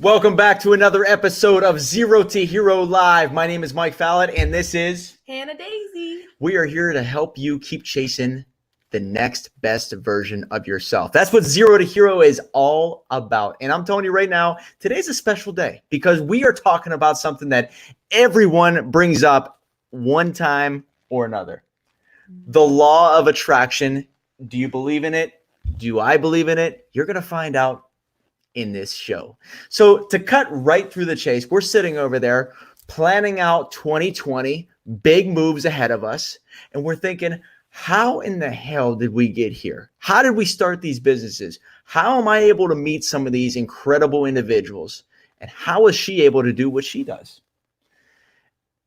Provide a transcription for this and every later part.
Welcome back to another episode of Zero to Hero Live. My name is Mike Fallett, and this is Hannah Daisy. We are here to help you keep chasing the next best version of yourself. That's what Zero to Hero is all about. And I'm telling you right now, today's a special day because we are talking about something that everyone brings up one time or another. The law of attraction. Do you believe in it? Do I believe in it? You're going to find out in this show. So to cut right through the chase, we're sitting over there planning out 2020, big moves ahead of us. And we're thinking, how in the hell did we get here? How did we start these businesses? How am I able to meet some of these incredible individuals? And how is she able to do what she does?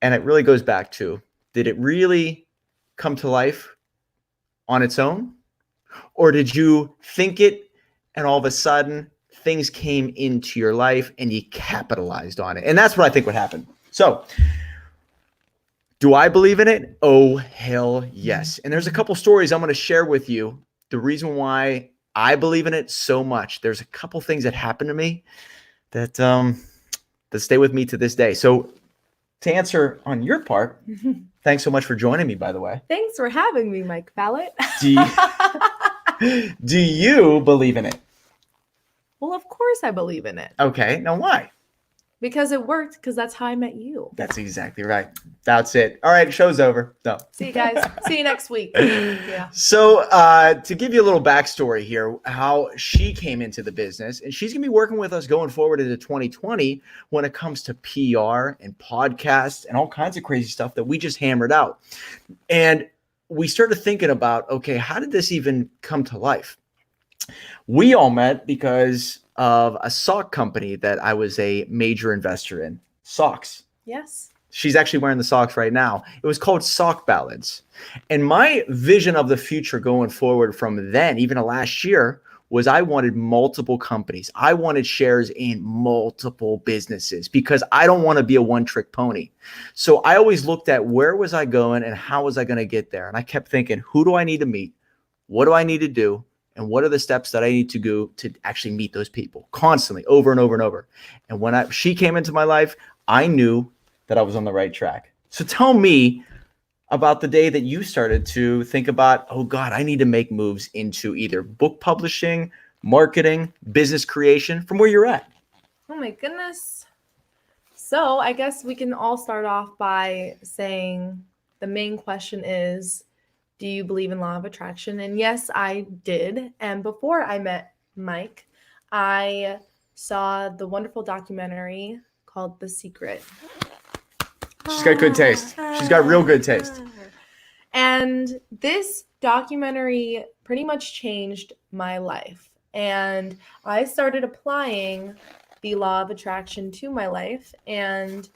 And it really goes back to, did it really come to life on its own? Or did you think it and all of a sudden things came into your life and you capitalized on it? And that's what I think would happen. So, do I believe in it? Oh, hell yes. And there's a couple stories I'm going to share with you. The reason why I believe in it so much. There's a couple things that happened to me that stay with me to this day. So, to answer on your part, thanks so much for joining me, by the way. Thanks for having me, Mike Fallett. Do you believe in it? Well, of course I believe in it. Okay. Now, why? Because it worked, because that's how I met you. That's exactly right. That's it. All right. Show's over. No. See you guys. See you next week. Yeah. So to give you a little backstory here, how she came into the business, and she's going to be working with us going forward into 2020 when it comes to PR and podcasts and all kinds of crazy stuff that we just hammered out. And we started thinking about, okay, how did this even come to life? We all met because of a sock company that I was a major investor in. Socks. Yes. She's actually wearing the socks right now. It was called Sock Balance. And my vision of the future going forward from then, even to last year, was I wanted multiple companies. I wanted shares in multiple businesses because I don't want to be a one-trick pony. So I always looked at where was I going and how was I going to get there? And I kept thinking, who do I need to meet? What do I need to do? And what are the steps that I need to go to actually meet those people constantly over and over and over? And when she came into my life, I knew that I was on the right track. So tell me about the day that you started to think about, oh God, I need to make moves into either book publishing, marketing, business creation from where you're at. Oh my goodness. So I guess we can all start off by saying the main question is, do you believe in law of attraction? And yes, I did. And before I met Mike, I saw the wonderful documentary called The Secret. She's got good taste. She's got real good taste. And this documentary pretty much changed my life. And I started applying the law of attraction to my life. And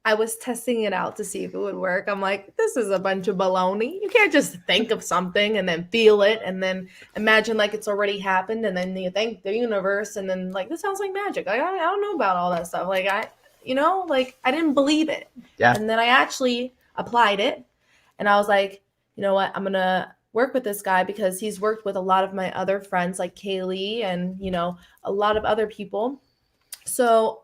I was testing it out to see if it would work. I'm like, this is a bunch of baloney. You can't just think of something and then feel it and then imagine like it's already happened and then you thank the universe and then like, this sounds like magic. Like, I don't know about all that stuff. Like, I didn't believe it. Yeah. And then I actually applied it and I was like, you know what? I'm going to work with this guy because he's worked with a lot of my other friends like Kaylee and, a lot of other people. So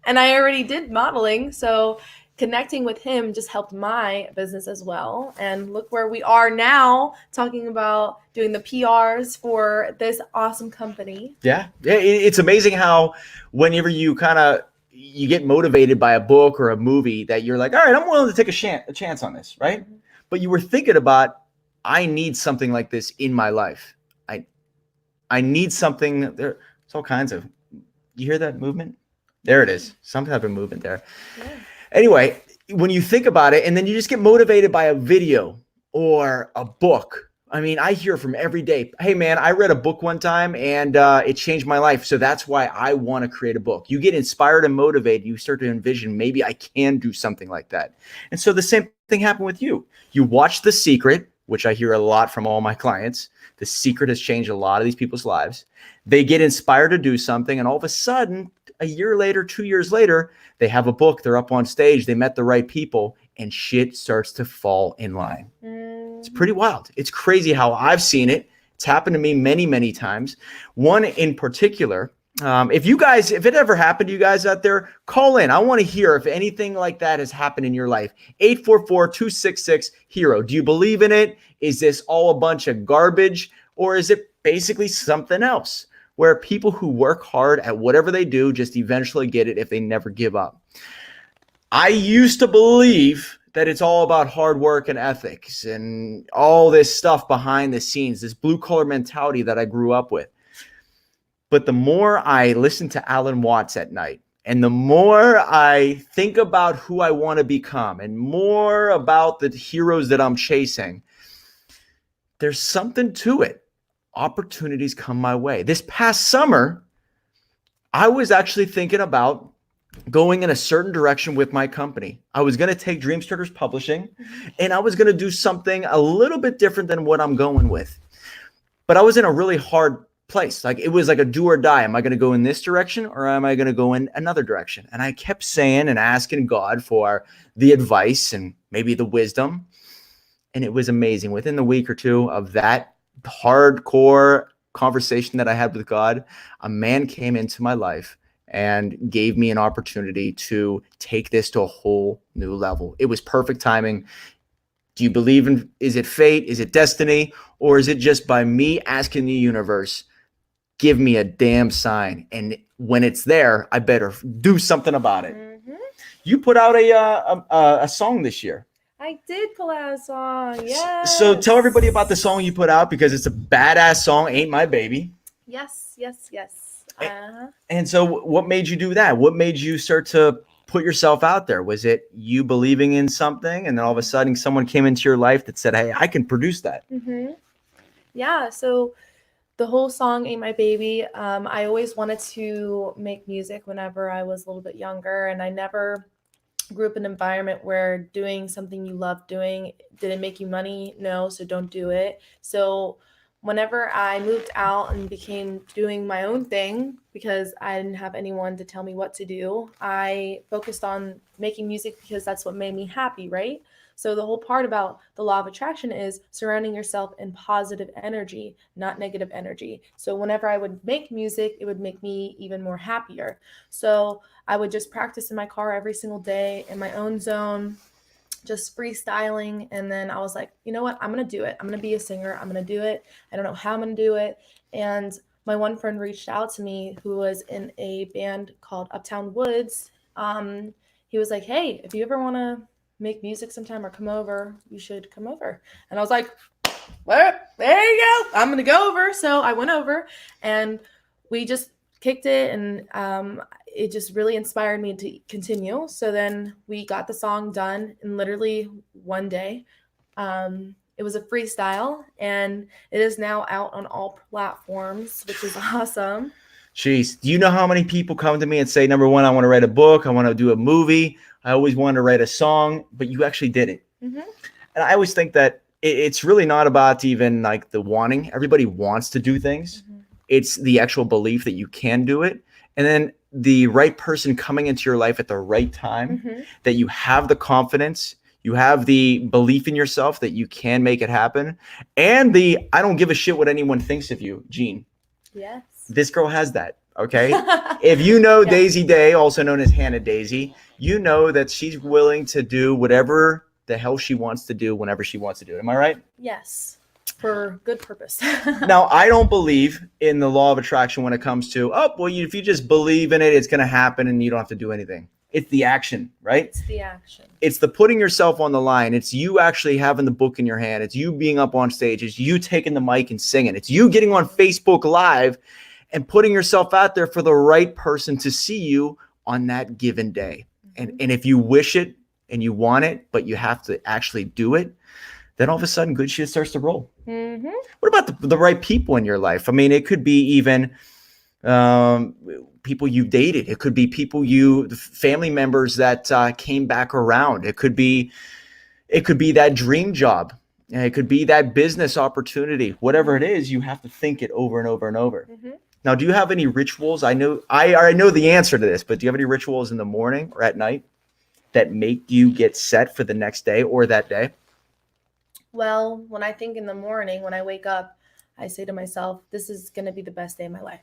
and I already did modeling, so connecting with him just helped my business as well. And look where we are now, talking about doing the PRs for this awesome company. Yeah. It's amazing how whenever you get motivated by a book or a movie that you're like, all right, I'm willing to take a chance on this, right? Mm-hmm. But you were thinking about, I need something like this in my life. I need something. There's all kinds of, you hear that movement? There it is. Some type of movement there. Yeah. Anyway, when you think about it, and then you just get motivated by a video or a book. I mean, I hear from every day, hey man, I read a book one time and it changed my life. So that's why I want to create a book. You get inspired and motivated. You start to envision, maybe I can do something like that. And so the same thing happened with you. You watch The Secret, which I hear a lot from all my clients. The Secret has changed a lot of these people's lives. They get inspired to do something, and all of a sudden, a year later, 2 years later, they have a book, they're up on stage, they met the right people, and shit starts to fall in line. It's pretty wild. It's crazy how I've seen it. It's happened to me many, many times. One in particular, If it ever happened to you guys out there, call in. I want to hear if anything like that has happened in your life. 844-266-HERO. Do you believe in it? Is this all a bunch of garbage? Or is it basically something else where people who work hard at whatever they do just eventually get it if they never give up? I used to believe that it's all about hard work and ethics and all this stuff behind the scenes, this blue collar mentality that I grew up with. But the more I listen to Alan Watts at night, and the more I think about who I want to become, and more about the heroes that I'm chasing, there's something to it. Opportunities come my way. This past summer, I was actually thinking about going in a certain direction with my company. I was going to take Dreamstarters Publishing, and I was going to do something a little bit different than what I'm going with. But I was in a really hard place. Like, it was like a do or die. Am I going to go in this direction, or am I going to go in another direction? And I kept saying and asking God for the advice and maybe the wisdom. And it was amazing. Within the week or two of that hardcore conversation that I had with God, a man came into my life and gave me an opportunity to take this to a whole new level. It was perfect timing. Do you believe in, is it fate? Is it destiny? Or is it just by me asking the universe, give me a damn sign? And when it's there, I better do something about it. Mm-hmm. You put out a song this year. I did pull out a song. Yes. So tell everybody about the song you put out, because it's a badass song, Ain't My Baby. Yes. And so what made you do that? What made you start to put yourself out there? Was it you believing in something, and then all of a sudden someone came into your life that said, hey, I can produce that? Mm-hmm. Yeah. So the whole song Ain't My Baby, I always wanted to make music whenever I was a little bit younger, and I never grew up in an environment where doing something you love doing didn't make you money. No, so don't do it. So whenever I moved out and became doing my own thing, because I didn't have anyone to tell me what to do, I focused on making music because that's what made me happy, right? So the whole part about the law of attraction is surrounding yourself in positive energy, not negative energy. So whenever I would make music, it would make me even more happier. So I would just practice in my car every single day in my own zone, just freestyling. And then I was like, you know what? I'm going to do it. I'm going to be a singer. I'm going to do it. I don't know how I'm going to do it. And my one friend reached out to me who was in a band called Uptown Woods. He was like, hey, if you ever want to make music sometime or come over, you should come over. And I was like, well, there you go. I'm going to go over. So I went over and we just kicked it, and it just really inspired me to continue. So then we got the song done in literally one day. It was a freestyle, and it is now out on all platforms, which is awesome. Jeez, do you know how many people come to me and say, number one, I want to write a book, I want to do a movie, I always wanted to write a song, but you actually did it. Mm-hmm. And I always think that it's really not about even like the wanting. Everybody wants to do things. Mm-hmm. It's the actual belief that you can do it. And then the right person coming into your life at the right time, mm-hmm. that you have the confidence, you have the belief in yourself that you can make it happen. And the I don't give a shit what anyone thinks of you, Jean. Yes. This girl has that, okay? If you know yeah. Daisy Day, also known as Hannah Daisy, you know that she's willing to do whatever the hell she wants to do whenever she wants to do it. Am I right? Yes, for good purpose. Now, I don't believe in the law of attraction when it comes to, if you just believe in it, it's going to happen and you don't have to do anything. It's the action, right? It's the action. It's the putting yourself on the line. It's you actually having the book in your hand. It's you being up on stage. It's you taking the mic and singing. It's you getting on Facebook Live and putting yourself out there for the right person to see you on that given day. Mm-hmm. And if you wish it and you want it, but you have to actually do it, then all of a sudden good shit starts to roll. Mm-hmm. What about the right people in your life? I mean, it could be even people you've dated. It could be family members that came back around. It could be that dream job. It could be that business opportunity. Whatever it is, you have to think it over and over and over. Mm-hmm. Now, do you have any rituals? I know the answer to this, but do you have any rituals in the morning or at night that make you get set for the next day or that day? Well, when I think in the morning, when I wake up, I say to myself, this is going to be the best day of my life.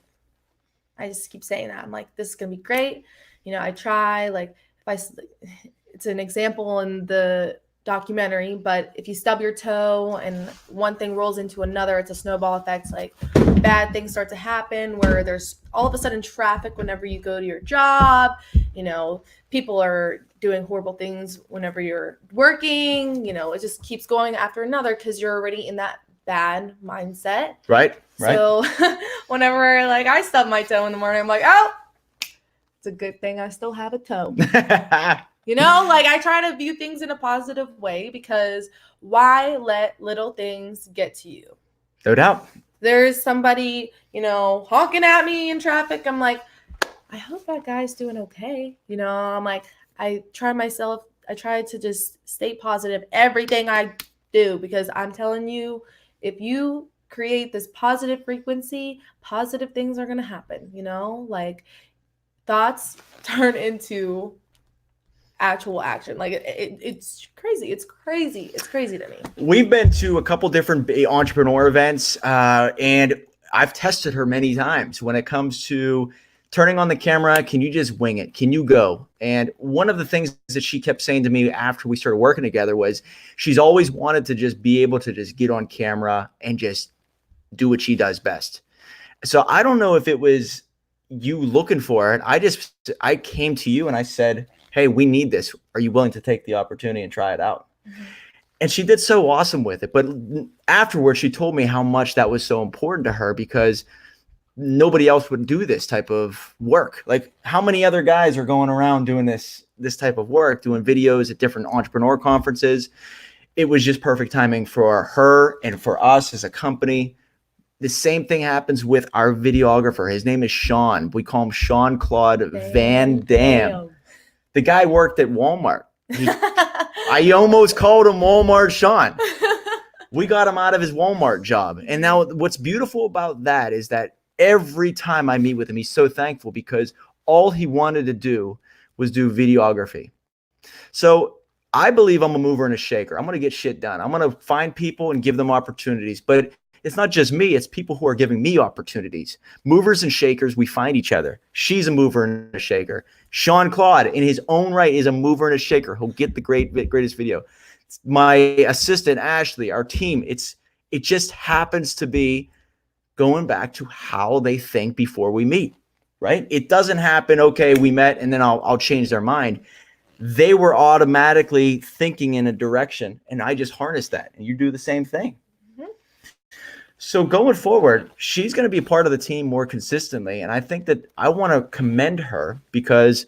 I just keep saying that. I'm like, this is gonna be great. You know, I try. Like, if it's an example in the documentary, but if you stub your toe and one thing rolls into another, it's a snowball effect. Like, bad things start to happen where there's all of a sudden traffic whenever you go to your job. You know, people are doing horrible things whenever you're working. You know, it just keeps going after another because you're already in that bad mindset. Right. So whenever like I stub my toe in the morning, I'm like, oh, it's a good thing I still have a toe. You know, like I try to view things in a positive way because why let little things get to you? No doubt. There's somebody, you know, honking at me in traffic. I'm like, I hope that guy's doing okay. You know, I'm like, I try to just stay positive everything I do, because I'm telling you, if you create this positive frequency, positive things are going to happen, you know, like thoughts turn into actual action. Like it's crazy. It's crazy to me. We've been to a couple different entrepreneur events, and I've tested her many times when it comes to turning on the camera. Can you just wing it? Can you go? And one of the things that she kept saying to me after we started working together was she's always wanted to just be able to just get on camera and just do what she does best. So I don't know if it was you looking for it. I came to you and I said, hey, we need this. Are you willing to take the opportunity and try it out? Mm-hmm. And she did so awesome with it. But afterwards, she told me how much that was so important to her, because nobody else would do this type of work. Like, how many other guys are going around doing this type of work, doing videos at different entrepreneur conferences? It was just perfect timing for her and for us as a company. The same thing happens with our videographer. His name is Sean. We call him Sean Claude Van Dam. The guy worked at Walmart. I almost called him Walmart Sean. We got him out of his Walmart job. And now what's beautiful about that is that every time I meet with him, he's so thankful, because all he wanted to do was do videography. So I believe I'm a mover and a shaker. I'm going to get shit done. I'm going to find people and give them opportunities. But it's not just me. It's people who are giving me opportunities. Movers and shakers, we find each other. She's a mover and a shaker. Sean Claude, in his own right, is a mover and a shaker. He'll get the greatest video. My assistant, Ashley, our team, it just happens to be going back to how they think before we meet, right? It doesn't happen, okay, we met, and then I'll change their mind. They were automatically thinking in a direction, and I just harnessed that, and you do the same thing. So going forward, she's going to be a part of the team more consistently. And I think that I want to commend her, because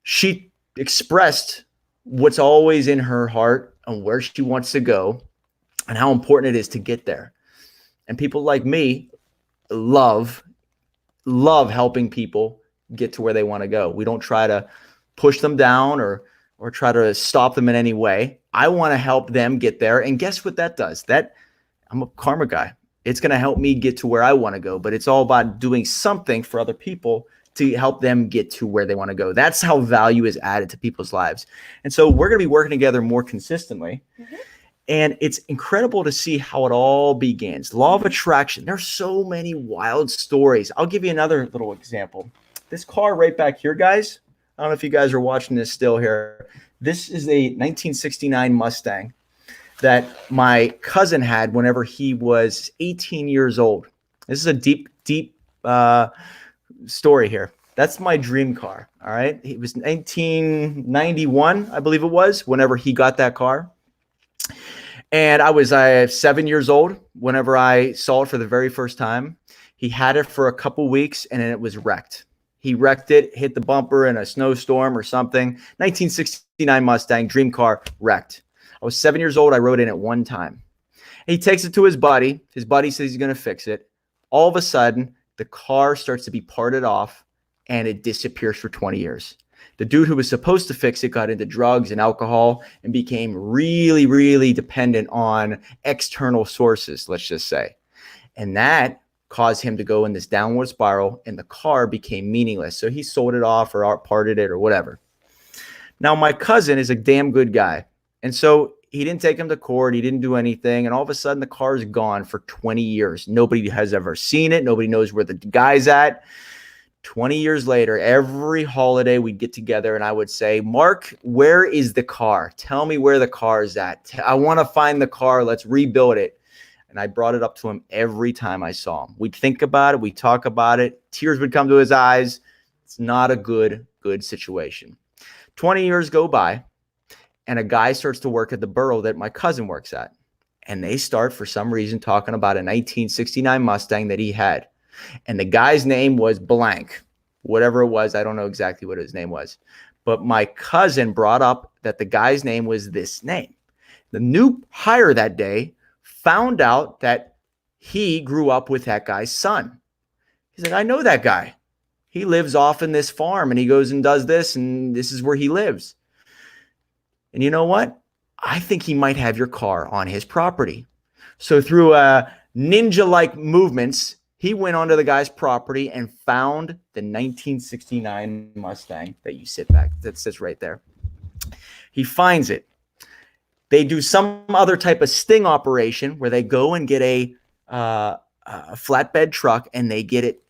she expressed what's always in her heart and where she wants to go and how important it is to get there. And people like me love helping people get to where they want to go. We don't try to push them down or try to stop them in any way. I want to help them get there. And guess what that does? I'm a karma guy. It's going to help me get to where I want to go, but it's all about doing something for other people to help them get to where they want to go. That's how value is added to people's lives. And so we're going to be working together more consistently. Mm-hmm. And it's incredible to see how it all begins. Law of attraction. There's so many wild stories. I'll give you another little example. This car right back here, guys. I don't know if you guys are watching this still here. This is a 1969 Mustang that my cousin had whenever he was 18 years old. This is a deep story here. That's my dream car. All right. It was 1991, I believe it was, whenever he got that car. And I was 7 years old whenever I saw it for the very first time. He had it for a couple weeks and then it was wrecked. He wrecked it, hit the bumper in a snowstorm or something. 1969 Mustang, dream car, wrecked. I was 7 years old. I rode in it one time. He takes it to his buddy. His buddy says he's going to fix it. All of a sudden, the car starts to be parted off and it disappears for 20 years. The dude who was supposed to fix it got into drugs and alcohol and became really, really dependent on external sources, let's just say. And that caused him to go in this downward spiral, and the car became meaningless. So he sold it off or parted it or whatever. Now, my cousin is a damn good guy. And so he didn't take him to court. He didn't do anything. And all of a sudden, the car is gone for 20 years. Nobody has ever seen it. Nobody knows where the guy's at. 20 years later, every holiday we'd get together and I would say, Mark, where is the car? Tell me where the car is at. I want to find the car. Let's rebuild it. And I brought it up to him every time I saw him. We'd think about it. We'd talk about it. Tears would come to his eyes. It's not a good situation. 20 years go by and a guy starts to work at the borough that my cousin works at. And they start, for some reason, talking about a 1969 Mustang that he had. And the guy's name was blank, whatever it was. I don't know exactly what his name was. But my cousin brought up that the guy's name was this name. The new hire that day found out that he grew up with that guy's son. He's like, I know that guy. He lives off in this farm and he goes and does this and this is where he lives. And you know what? I think he might have your car on his property. So through ninja-like movements, he went onto the guy's property and found the 1969 Mustang that sits right there. He finds it. They do some other type of sting operation where they go and get a flatbed truck and they get it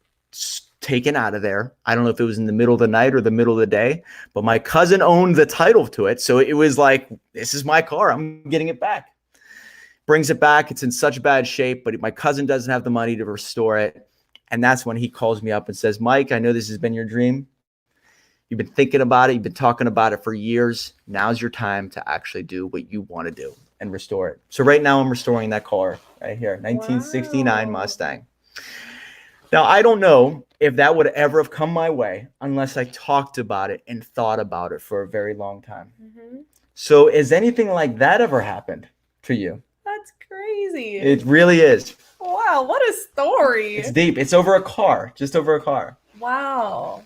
taken out of there. I don't know if it was in the middle of the night or the middle of the day, but my cousin owned the title to it. So it was like, this is my car. I'm getting it back. Brings it back. It's in such bad shape, but my cousin doesn't have the money to restore it. And that's when he calls me up and says, Mike, I know this has been your dream. You've been thinking about it. You've been talking about it for years. Now's your time to actually do what you want to do and restore it. So right now I'm restoring that car right here, 1969 Wow. Mustang. Now, I don't know if that would ever have come my way unless I talked about it and thought about it for a very long time. Mhm. So has anything like that ever happened to you? That's crazy. It really is. Wow, what a story. It's deep. It's over a car, just over a car. Wow.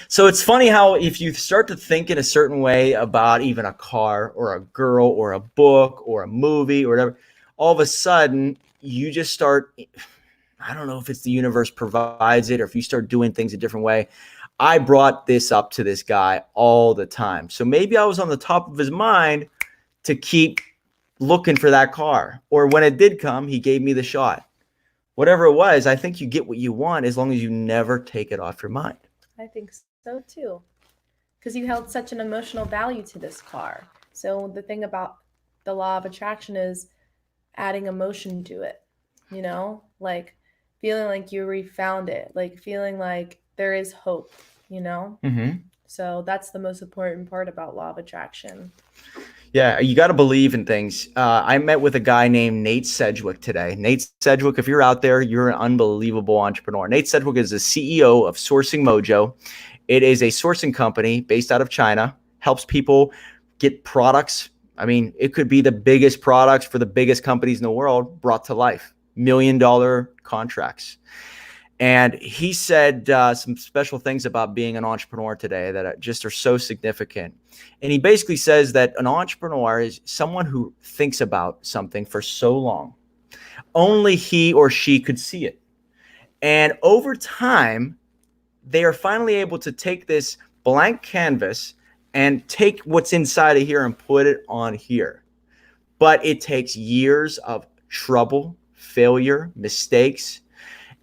So it's funny how if you start to think in a certain way about even a car or a girl or a book or a movie or whatever, all of a sudden you just start, I don't know if it's the universe provides it or if you start doing things a different way. I brought this up to this guy all the time. So maybe I was on the top of his mind to keep looking for that car. Or when it did come, he gave me the shot. Whatever it was, I think you get what you want as long as you never take it off your mind. I think so too. Because you held such an emotional value to this car. So the thing about the law of attraction is adding emotion to it, you know, like feeling like you refound it, like feeling like there is hope, you know? Mm-hmm. So that's the most important part about law of attraction. Yeah, you got to believe in things. I met with a guy named Nate Sedgwick today. Nate Sedgwick, if you're out there, you're an unbelievable entrepreneur. Nate Sedgwick is the CEO of Sourcing Mojo. It is a sourcing company based out of China, helps people get products. I mean, it could be the biggest products for the biggest companies in the world brought to life, $1 million contracts. And he said some special things about being an entrepreneur today that just are so significant. And he basically says that an entrepreneur is someone who thinks about something for so long. Only he or she could see it. And over time, they are finally able to take this blank canvas and take what's inside of here and put it on here. But it takes years of trouble, failure, mistakes,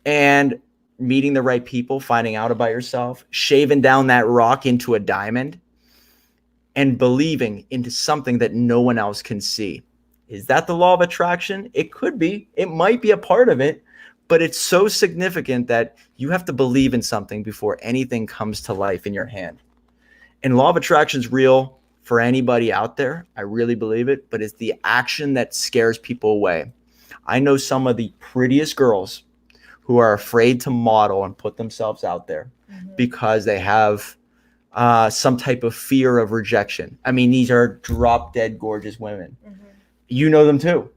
and meeting the right people, finding out about yourself, shaving down that rock into a diamond, and believing into something that no one else can see. Is that the law of attraction? It could be. It might be a part of it, but it's so significant that you have to believe in something before anything comes to life in your hand. And law of attraction is real for anybody out there. I really believe it, but it's the action that scares people away. I know some of the prettiest girls who are afraid to model and put themselves out there because they have some type of fear of rejection. I mean, these are drop dead gorgeous women. You know them too,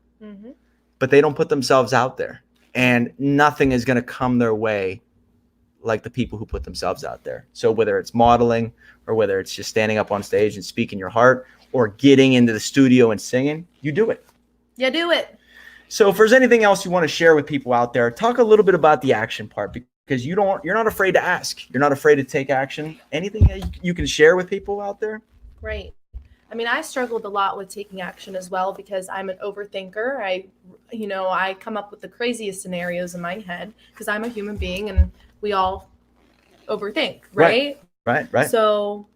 but they don't put themselves out there, and nothing is going to come their way like the people who put themselves out there. So whether it's modeling or whether it's just standing up on stage and speaking your heart or getting into the studio and singing, you do it. Yeah, do it. So if there's anything else you want to share with people out there, talk a little bit about the action part, because you're not afraid to ask. You're not afraid to take action. Anything that you can share with people out there? Right. I mean, I struggled a lot with taking action as well because I'm an overthinker. I come up with the craziest scenarios in my head because I'm a human being and we all overthink, Right. right? Right. So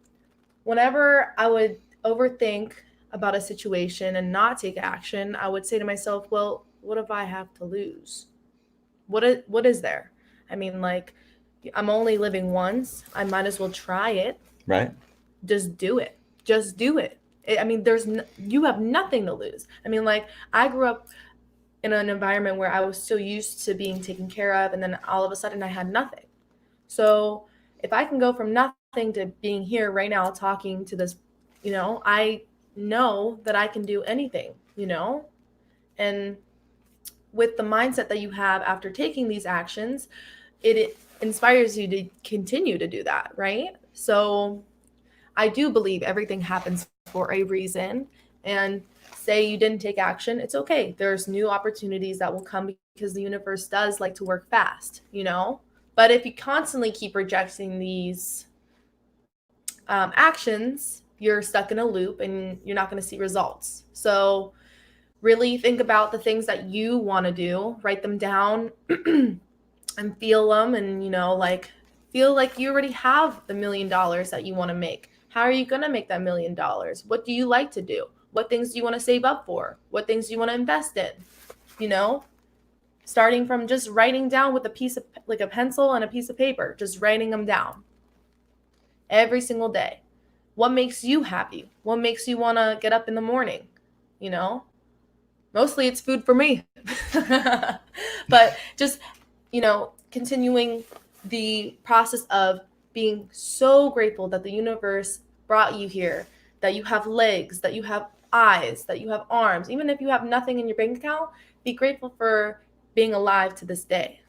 whenever I would overthink about a situation and not take action, I would say to myself, well, what if I have to lose? What is there? I mean, like, I'm only living once. I might as well try it. Right. Just do it. Just do it. I mean, you have nothing to lose. I mean, like, I grew up in an environment where I was so used to being taken care of, and then all of a sudden I had nothing. So if I can go from nothing to being here right now talking to this, I know that I can do anything, and with the mindset that you have after taking these actions, it inspires you to continue to do that, right? So I do believe everything happens for a reason. And say you didn't take action, it's okay. There's new opportunities that will come because the universe does like to work fast, But if you constantly keep rejecting these actions, you're stuck in a loop and you're not going to see results. So really think about the things that you want to do, write them down and feel them, and feel like you already have the $1 million that you want to make. How are you going to make that $1 million? What do you like to do? What things do you want to save up for? What things do you want to invest in? Starting from just writing down with a pencil and a piece of paper, just writing them down every single day. What makes you happy? What makes you want to get up in the morning? Mostly it's food for me. But just, continuing the process of being so grateful that the universe brought you here, that you have legs, that you have eyes, that you have arms. Even if you have nothing in your bank account, be grateful for being alive to this day.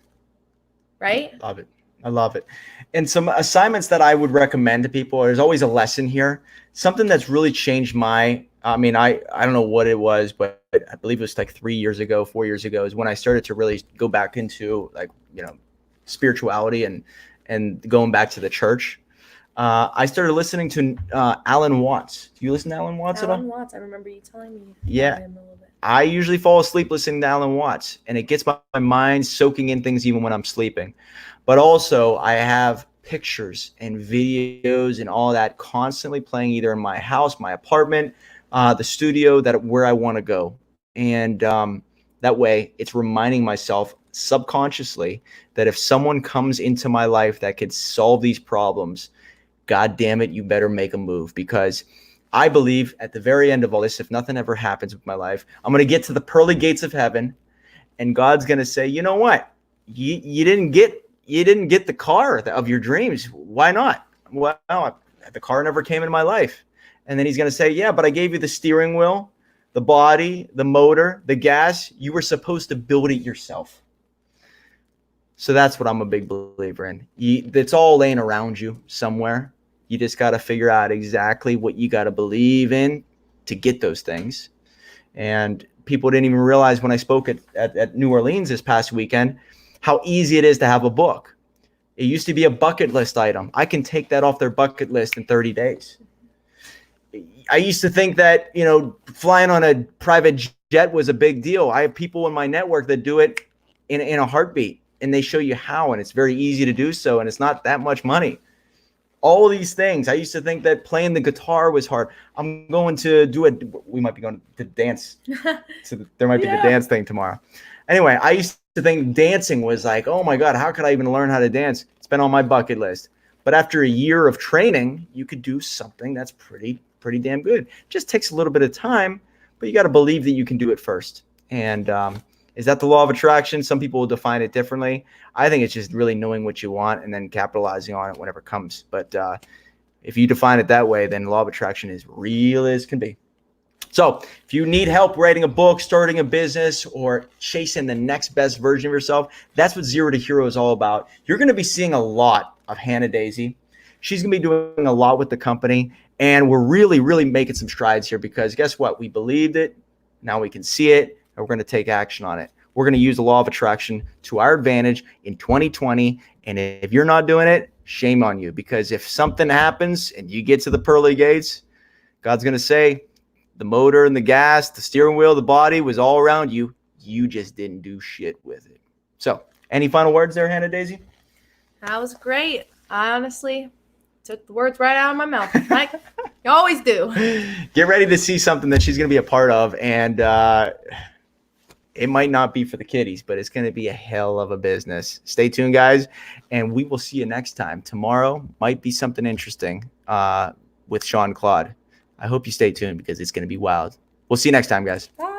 Right? Love it. I love it. And some assignments that I would recommend to people, there's always a lesson here. Something that's really changed I don't know what it was, but I believe it was like 4 years ago is when I started to really go back into spirituality and going back to the church. I started listening to Alan Watts. Do you listen to Alan Watts at all? Alan Watts, I remember you telling me. Yeah. Him a little bit. I usually fall asleep listening to Alan Watts, and it gets my mind soaking in things even when I'm sleeping. But also I have pictures and videos and all that constantly playing either in my house, my apartment, the studio, where I want to go. And that way it's reminding myself subconsciously that if someone comes into my life that could solve these problems, God damn it, you better make a move. Because I believe at the very end of all this, if nothing ever happens with my life, I'm going to get to the pearly gates of heaven, and God's going to say, you know what? You didn't get the car of your dreams. Why not? Well, the car never came into my life. And then he's going to say, yeah, but I gave you the steering wheel, the body, the motor, the gas. You were supposed to build it yourself. So that's what I'm a big believer in. It's all laying around you somewhere. You just got to figure out exactly what you got to believe in to get those things. And people didn't even realize when I spoke at New Orleans this past weekend, how easy it is to have a book. It used to be a bucket list item. I can take that off their bucket list in 30 days. I used to think that, flying on a private jet was a big deal. I have people in my network that do it in a heartbeat, and they show you how, and it's very easy to do so, and it's not that much money. All of these things. I used to think that playing the guitar was hard. I'm going to we might be going to dance. There might be the dance thing tomorrow. Anyway, I used to think dancing was like, oh my God, how could I even learn how to dance? It's been on my bucket list. But after a year of training, you could do something that's pretty damn good. It just takes a little bit of time, but you got to believe that you can do it first. And is that the law of attraction? Some people will define it differently. I think it's just really knowing what you want and then capitalizing on it whenever it comes. But if you define it that way, then the law of attraction is real as can be. So if you need help writing a book, starting a business, or chasing the next best version of yourself, that's what Zero to Hero is all about. You're going to be seeing a lot of Hannah Daisy. She's going to be doing a lot with the company, and we're really making some strides here because guess what? We believed it. Now we can see it, and we're going to take action on it. We're going to use the law of attraction to our advantage in 2020, and if you're not doing it, shame on you, because if something happens and you get to the pearly gates, God's going to say, the motor and the gas, the steering wheel, the body was all around you. You just didn't do shit with it. So, any final words there, Hannah Daisy? That was great. I honestly took the words right out of my mouth. Like you always do. Get ready to see something that she's going to be a part of. And it might not be for the kiddies, but it's going to be a hell of a business. Stay tuned, guys. And we will see you next time. Tomorrow might be something interesting with Sean Claude. I hope you stay tuned because it's going to be wild. We'll see you next time, guys. Bye.